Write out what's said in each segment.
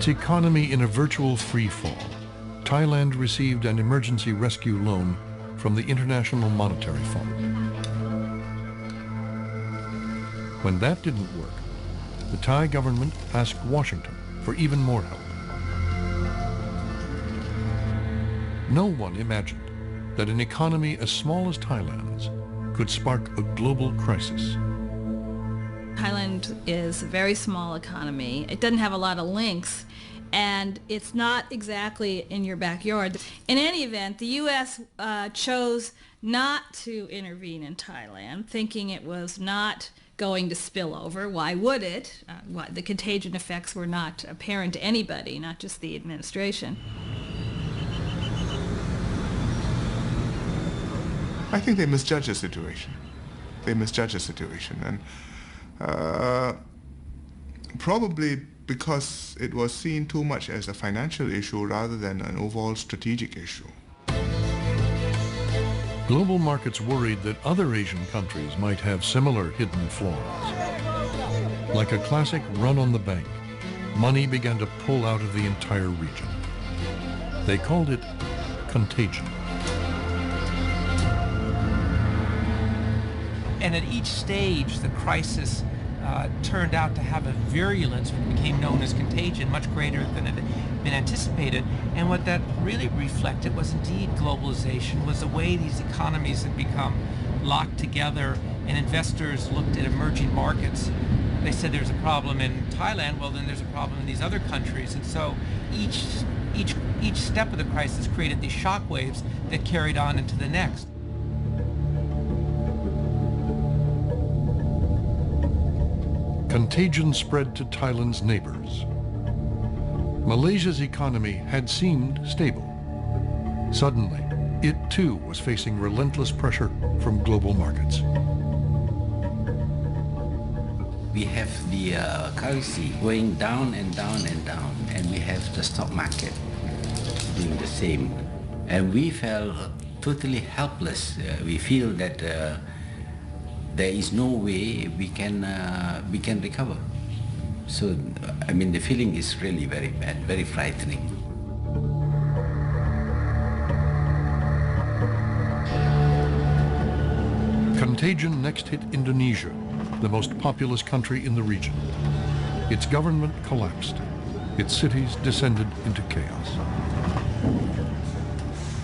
its economy in a virtual free fall, Thailand received an emergency rescue loan from the International Monetary Fund. When that didn't work, the Thai government asked Washington for even more help. No one imagined that an economy as small as Thailand's could spark a global crisis. Thailand is a very small economy. It doesn't have a lot of links, and it's not exactly in your backyard. In any event, the U.S. chose not to intervene in Thailand, thinking it was not going to spill over. Why would it? The contagion effects were not apparent to anybody, not just the administration. I think they misjudged the situation. And probably because it was seen too much as a financial issue rather than an overall strategic issue. Global markets worried that other Asian countries might have similar hidden flaws. Like a classic run on the bank, money began to pull out of the entire region. They called it contagion. And at each stage, the crisis turned out to have a virulence, which became known as contagion, much greater than it had been anticipated. And what that really reflected was indeed globalization, was the way these economies had become locked together, and investors looked at emerging markets. They said there's a problem in Thailand, well then there's a problem in these other countries. And so each step of the crisis created these shock waves that carried on into the next. Contagion spread to Thailand's neighbors. Malaysia's economy had seemed stable. Suddenly, it too was facing relentless pressure from global markets. We have the currency going down and down and down, and we have the stock market doing the same. And we felt totally helpless. We feel that there is no way we can recover. So, I mean, the feeling is really very bad, very frightening. Contagion next hit Indonesia, the most populous country in the region. Its government collapsed. Its cities descended into chaos.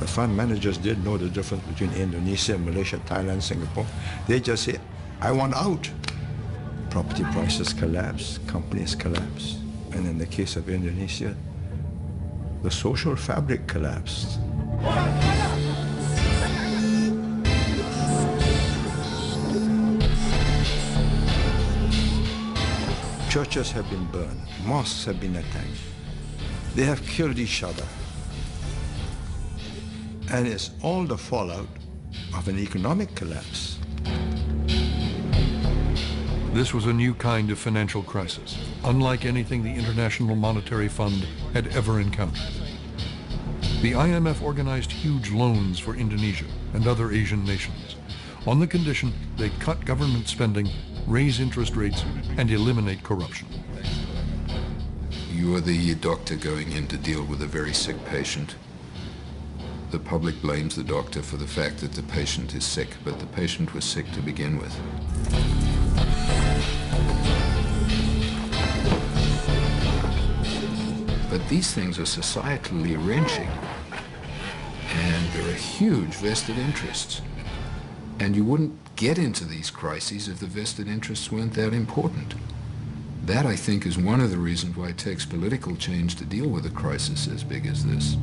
The fund managers did know the difference between Indonesia, Malaysia, Thailand, Singapore. They just say, I want out. Property prices collapse, companies collapse. And in the case of Indonesia, the social fabric collapsed. Churches have been burned, mosques have been attacked. They have killed each other. And it's all the fallout of an economic collapse. This was a new kind of financial crisis, unlike anything the International Monetary Fund had ever encountered. The IMF organized huge loans for Indonesia and other Asian nations, on the condition they cut government spending, raise interest rates, and eliminate corruption. You are the doctor going in to deal with a very sick patient. The public blames the doctor for the fact that the patient is sick, but the patient was sick to begin with. But these things are societally wrenching, and there are huge vested interests. And you wouldn't get into these crises if the vested interests weren't that important. That, I think, is one of the reasons why it takes political change to deal with a crisis as big as this.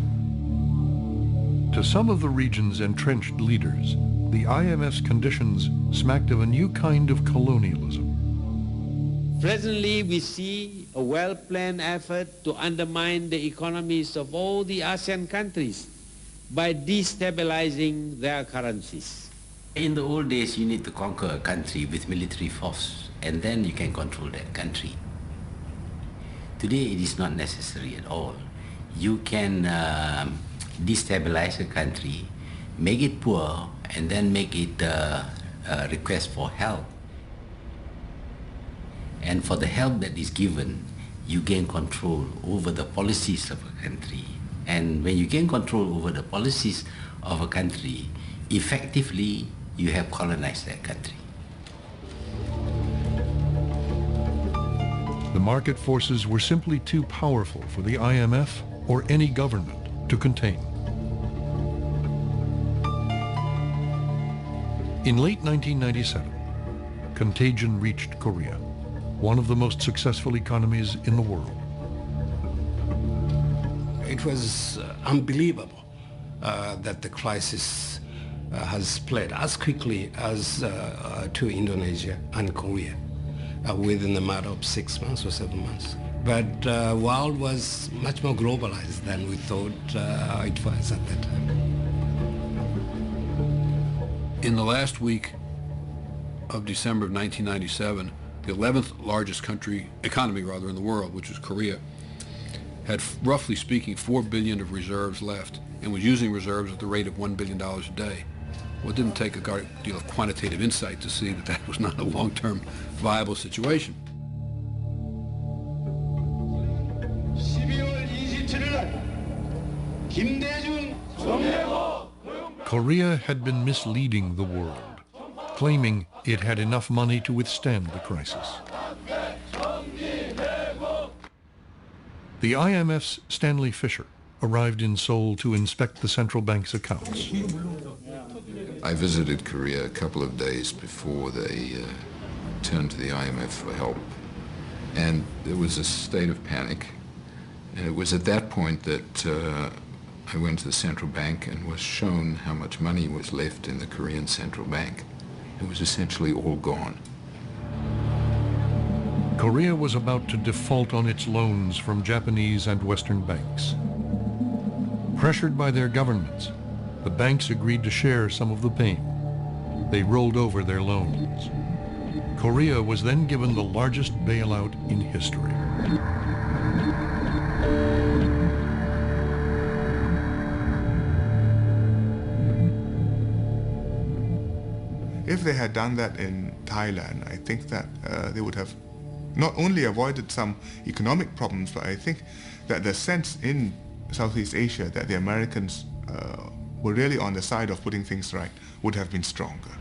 To some of the region's entrenched leaders, the IMF's conditions smacked of a new kind of colonialism. Presently, we see a well-planned effort to undermine the economies of all the ASEAN countries by destabilizing their currencies. In the old days, you need to conquer a country with military force, and then you can control that country. Today, it is not necessary at all. You can destabilize a country, make it poor, and then make it request for help. And for the help that is given, you gain control over the policies of a country. And when you gain control over the policies of a country, effectively, you have colonized that country. The market forces were simply too powerful for the IMF or any government to contain. In late 1997, contagion reached Korea, one of the most successful economies in the world. It was unbelievable that the crisis has spread as quickly as to Indonesia and Korea within a matter of 6 months or 7 months. But the world was much more globalized than we thought it was at that time. In the last week of December of 1997, the 11th largest economy in the world, which was Korea, had, roughly speaking, 4 billion of reserves left and was using reserves at the rate of $1 billion a day. Well, it didn't take a great deal of quantitative insight to see that that was not a long-term viable situation. Korea had been misleading the world, claiming it had enough money to withstand the crisis. The IMF's Stanley Fischer arrived in Seoul to inspect the central bank's accounts. I visited Korea a couple of days before they turned to the IMF for help, and there was a state of panic, and it was at that point that I went to the central bank and was shown how much money was left in the Korean central bank. It was essentially all gone. Korea was about to default on its loans from Japanese and Western banks. Pressured by their governments, the banks agreed to share some of the pain. They rolled over their loans. Korea was then given the largest bailout in history. If they had done that in Thailand, I think that they would have not only avoided some economic problems, but I think that the sense in Southeast Asia that the Americans were really on the side of putting things right would have been stronger.